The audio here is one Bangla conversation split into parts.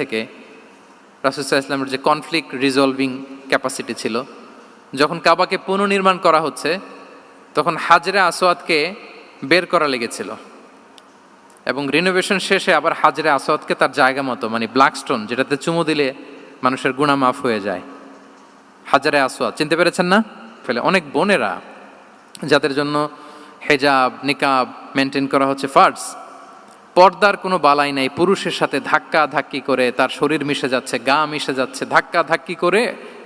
থেকে রাসূল সাল্লাল্লাহু আলাইহি ওয়াসাল্লামের যে কনফ্লিক্ট রিজলভিং ক্যাপাসিটি ছিল, যখন কাবাকে পুনর্নির্মাণ করা হচ্ছে তখন হাজরে আসওয়াদকে বের করা লেগেছিল এবং রিনোভেশন শেষে আবার হাজরে আসওয়াদকে তার জায়গা মতো, মানে ব্ল্যাক স্টোন যেটাতে চুমু দিলে মানুষের গুনাহ মাফ হয়ে যায়, হাজরে আসওয়াদ চিনতে পেরেছেন না? ফেলে অনেক বোনেরা যাদের জন্য হেজাব নিকাব মেনটেন করা হচ্ছে ফার্জ, পর্দার কোনো বালাই নাই, পুরুষের সাথে ধাক্কা ধাক্কি করে তার শরীর মিশে যাচ্ছে, গা মিশে যাচ্ছে, ধাক্কা ধাক্কি করে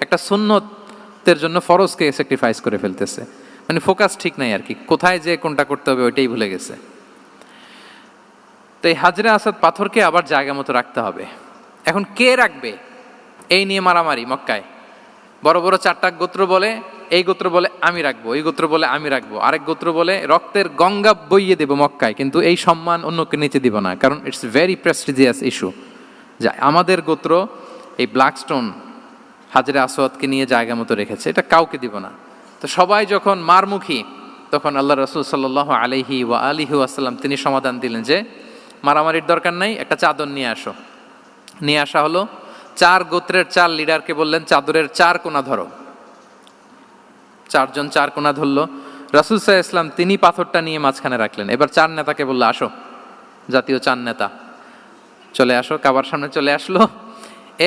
একটা সুন্নতের জন্য ফরজকে স্যাক্রিফাইস করে ফেলতেছে। মানে ফোকাস ঠিক নাই আর কি, কোথায় যে কোনটা করতে হবে ওইটাই ভুলে গেছে। তো এই হাজরে আসওয়াদ পাথরকে আবার জায়গা মতো রাখতে হবে। এখন কে রাখবে এই নিয়ে মারামারি মক্কায়। বড় বড় চারটা গোত্র বলে, এই গোত্র বলে আমি রাখবো, এই গোত্র বলে আমি রাখবো, আরেক গোত্র বলে রক্তের গঙ্গা বইয়ে দেবো মক্কায়, কিন্তু এই সম্মান অন্যকে নিচে দিব না, কারণ ইটস ভেরি প্রেস্টিজিয়াস ইস্যু যে আমাদের গোত্র এই ব্ল্যাক স্টোন হাজরে আসওয়াদকে নিয়ে জায়গা মতো রেখেছে, এটা কাউকে দিব না। তো সবাই যখন মারমুখী তখন আল্লাহ রাসূল সাল্লাল্লাহু আলাইহি ওয়া আলিহি ওয়াসাল্লাম তিনি সমাধান দিলেন যে মারামারির দরকার নাই, একটা চাদর নিয়ে আসো। নিয়ে আসা হলো, 4 গোত্রের 4 লিডারকে বললেন চাদরের 4 কোণা ধরো। 4 জন 4 কোণা ধরলো। রাসূল সাল্লাল্লাহু আলাইহি ওয়াসাল্লাম তিনি পাথরটা নিয়ে মাঝখানে রাখলেন। এবার 4 নেতাকে বললো আসো, জাতীয় 4 নেতা চলে আসো, কাবার সামনে চলে আসলো।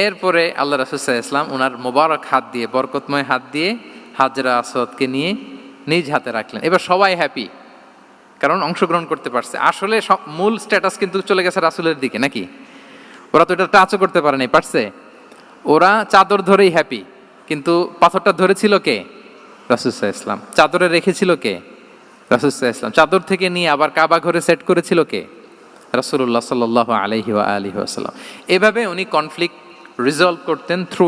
এরপরে আল্লাহ রাসূল সাল্লাল্লাহু আলাইহি ওয়াসাল্লাম ওনার মোবারক হাত দিয়ে, বরকতময় হাত দিয়ে হাজরা আসওয়াদকে নিয়ে নিজ হাতে রাখলেন। এবার সবাই হ্যাপি, কারণ অংশগ্রহণ করতে পারছে। আসলে মূল স্ট্যাটাস কিন্তু চলে গেছে রাসূলের দিকে, নাকি? ওরা তো এটা টাচও করতে পারে নাই, পারছে? ওরা চাদর ধরেই হ্যাপি, কিন্তু পাথরটা ধরেছিল কে? রাসূল সাল্লাল্লাহু আলাইহি ওয়াসাল্লাম। চাদরে রেখেছিল কে? রাসূল সাল্লাল্লাহু আলাইহি ওয়াসাল্লাম। চাদর থেকে নিয়ে আবার কাবা ঘরে সেট করেছিল কে? রাসূলুল্লাহ সাল্লাল্লাহু আলাইহি ওয়া আলিহি ওয়াসাল্লাম। এভাবে উনি কনফ্লিক্ট রিজলভ করতেন থ্রু